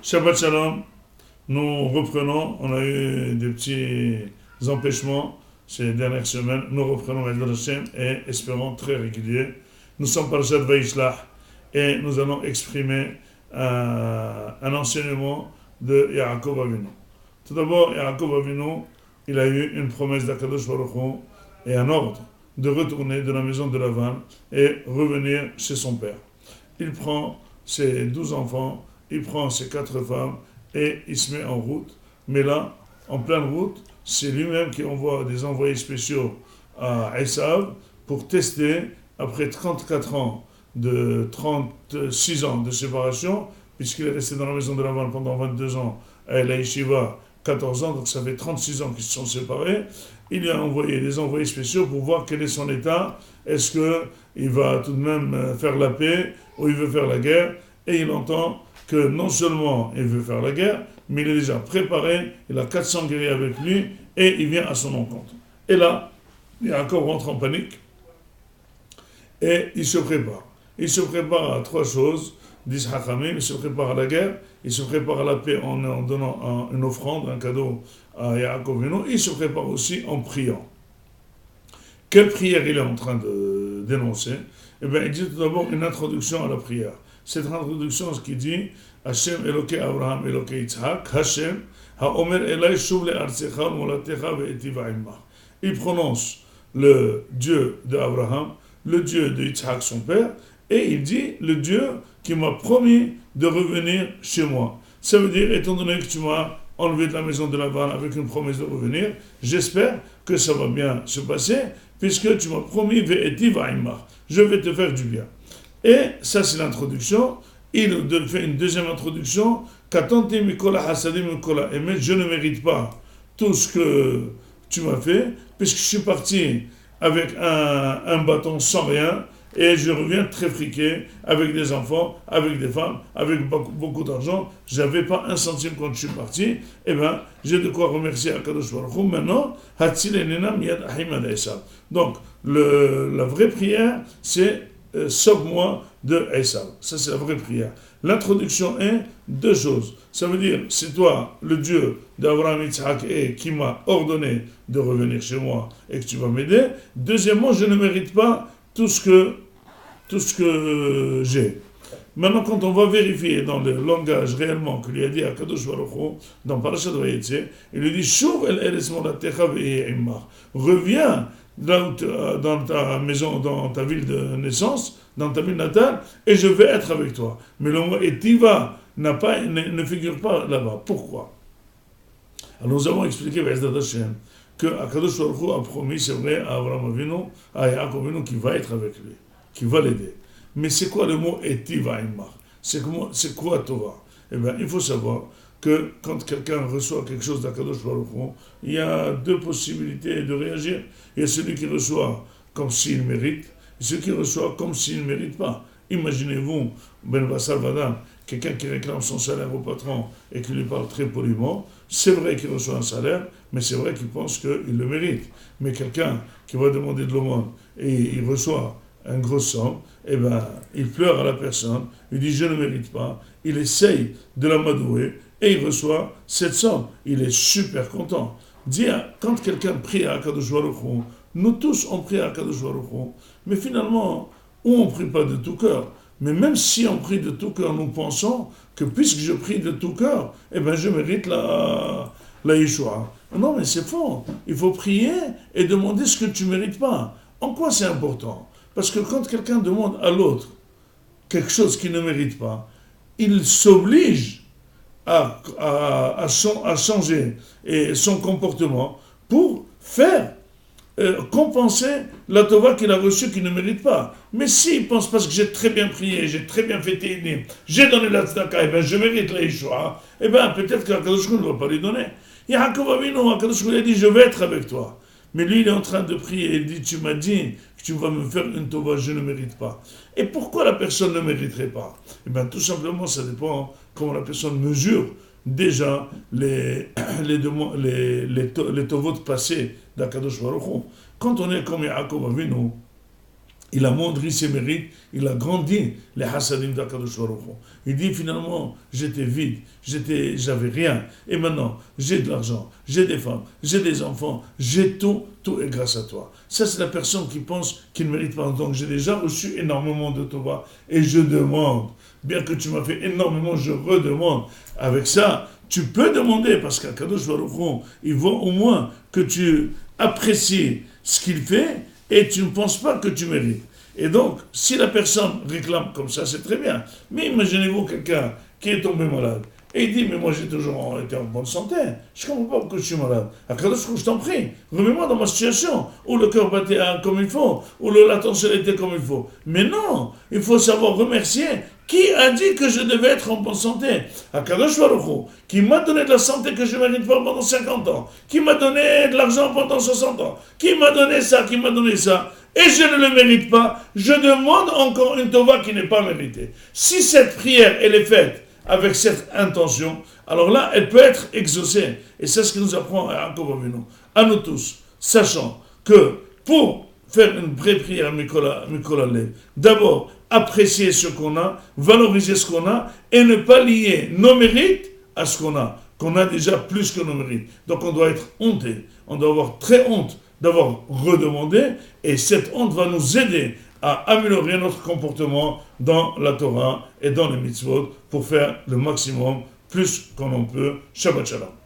Shabbat Shalom, nous reprenons, on a eu des petits empêchements ces dernières semaines, nous reprenons Ezra Hashem et espérons très régulier. Nous sommes Parashat Vayishlach et nous allons exprimer un enseignement de Yaakov Avinu. Tout d'abord, Yaakov Avinu, il a eu une promesse d'Akadosh Baruch Hu et un ordre de retourner de la maison de Lavan et revenir chez son père. Il prend ses 12 enfants, il prend ses 4 femmes et il se met en route. Mais là, en pleine route, c'est lui-même qui envoie des envoyés spéciaux à Esav pour tester, après 34 ans, de 36 ans de séparation, puisqu'il est resté dans la maison de Lavan pendant 22 ans, à la Yeshiva 14 ans, donc ça fait 36 ans qu'ils se sont séparés. Il a envoyé des envoyés spéciaux pour voir quel est son état. Est-ce qu'il va tout de même faire la paix ou il veut faire la guerre? Et il entend que non seulement il veut faire la guerre, mais il est déjà préparé, il a 400 guerriers avec lui et il vient à son encontre. Et là, Yaakov rentre en panique et il se prépare. Il se prépare à 3 choses, disent Hachamim, il se prépare à la guerre, il se prépare à la paix en donnant une offrande, un cadeau à Yaakov Avinu, il se prépare aussi en priant. Quelle prière il est en train de dénoncer? Eh bien, il dit tout d'abord une introduction à la prière. Cette introduction, ce qu'il dit, Hashem Elokei Abraham Elokei Yitzhak, Hashem, Haomer Elai Shuv le'artzecha molatecha ve'eti va'imach. Il prononce le Dieu d'Abraham, le Dieu de Yitzhak, son père, et il dit le Dieu qui m'a promis de revenir chez moi. Ça veut dire, étant donné que tu m'as enlevé de la maison de Lavan avec une promesse de revenir, j'espère que ça va bien se passer, puisque tu m'as promis ve'eti va'imach. Je vais te faire du bien. Et ça, c'est l'introduction. Il fait une deuxième introduction. Katanti mikola hasadim mikola emet. Je ne mérite pas tout ce que tu m'as fait, puisque je suis parti avec un bâton sans rien, et je reviens très friqué, avec des enfants, avec des femmes, avec beaucoup d'argent. Je n'avais pas un centime quand je suis parti. Eh bien, j'ai de quoi remercier Akadosh Baruch Hu. Maintenant, Hatzil enena miyad ahim ad Esav. Donc, la vraie prière, c'est sauve-moi de Esav. Ça, c'est la vraie prière. L'introduction est 2 choses. Ça veut dire, c'est toi, le Dieu d'Abraham, Yitzhak, et qui m'a ordonné de revenir chez moi et que tu vas m'aider. Deuxièmement, je ne mérite pas tout ce que j'ai. Maintenant, quand on va vérifier dans le langage réellement que lui a dit Akadosh Baruch Hu, dans Parashat Vayetze, il lui dit Shuv el eretz molatecha ve'imach. Reviens dans ta maison, dans ta ville de naissance, dans ta ville natale, et je vais être avec toi. Mais le mot etiva ne figure pas là-bas. Pourquoi? Alors nous avons expliqué Be'ezrat Hashem que Akadosh Baruch Hu a promis, c'est vrai, à Abraham Avinu, à Yaakov Avinu, qui va être avec lui, qui va l'aider. Mais c'est quoi le mot etiva imach? C'est quoi Tova? Eh bien, il faut savoir que quand quelqu'un reçoit quelque chose d'Akadosh Baruch Hu, il y a 2 possibilités de réagir. Il y a celui qui reçoit comme s'il mérite, et celui qui reçoit comme s'il ne mérite pas. Imaginez-vous, Ben Vassal Vadam, quelqu'un qui réclame son salaire au patron et qui lui parle très poliment. C'est vrai qu'il reçoit un salaire, mais c'est vrai qu'il pense qu'il le mérite. Mais quelqu'un qui va demander de l'aumône et il reçoit un gros somme, eh ben, il pleure à la personne, il dit je ne mérite pas, il essaye de l'amadouer et il reçoit cette somme. Il est super content. Quand quelqu'un prie à Akadosh Baruch Hu, nous tous on prie à Akadosh Baruch Hu, mais finalement, ou on ne prie pas de tout cœur, mais même si on prie de tout cœur, nous pensons que puisque je prie de tout cœur, eh ben je mérite la Yeshua. Non, mais c'est faux. Il faut prier et demander ce que tu ne mérites pas. En quoi c'est important? Parce que quand quelqu'un demande à l'autre quelque chose qu'il ne mérite pas, il s'oblige à changer son comportement pour faire compenser la tova qu'il a reçue qu'il ne mérite pas. Mais s'il pense parce que j'ai très bien prié, j'ai très bien fait Teilim, j'ai donné la tzedaka, et bien je mérite la Yeshua, et bien peut-être qu'Akadosh Baruch Hu ne va pas lui donner. Yaakov Avinu, Akadosh Baruch Hu a dit je vais être avec toi. Mais lui il est en train de prier, il dit tu m'as dit que tu vas me faire une tova, je ne mérite pas. Et pourquoi la personne ne mériterait pas? Eh bien tout simplement ça dépend comment la personne mesure déjà les tovot passés d'Akadosh Baruch Hu. Quand on est comme Yaakov Avinu, il a mondri ses mérites, il a grandi les hasadim d'Akadosh Baruch Hu. Il dit finalement, j'étais vide, j'avais rien, et maintenant j'ai de l'argent, j'ai des femmes, j'ai des enfants, j'ai tout est grâce à toi. Ça c'est la personne qui pense qu'il ne mérite pas. Donc j'ai déjà reçu énormément de Tova, et je demande, bien que tu m'as fait énormément, je redemande. Avec ça, tu peux demander, parce qu'Akadosh Baruch Hu, il voit au moins que tu apprécies ce qu'il fait, et tu ne penses pas que tu mérites. Et donc, si la personne réclame comme ça, c'est très bien. Mais imaginez-vous quelqu'un qui est tombé malade, et il dit, mais moi j'ai toujours été en bonne santé, je ne comprends pas pourquoi je suis malade. Akadosh, je t'en prie, remets-moi dans ma situation, où le cœur battait comme il faut, où la tension était comme il faut. Mais non, il faut savoir remercier. Qui a dit que je devais être en bonne santé? Akadosh Baruch Hu, qui m'a donné de la santé que je ne mérite pas pendant 50 ans, qui m'a donné de l'argent pendant 60 ans, qui m'a donné ça, et je ne le mérite pas, je demande encore une tova qui n'est pas méritée. Si cette prière, elle est faite avec cette intention, alors là, elle peut être exaucée. Et c'est ce que nous apprend à Yaakov Avinu, à nous tous, sachant que pour faire une vraie prière à Mikola Lev, d'abord, apprécier ce qu'on a, valoriser ce qu'on a, et ne pas lier nos mérites à ce qu'on a déjà plus que nos mérites. Donc on doit être honté, on doit avoir très honte d'avoir redemandé, et cette honte va nous aider à améliorer notre comportement dans la Torah et dans les mitzvot pour faire le maximum, plus qu'on en peut. Shabbat Shalom.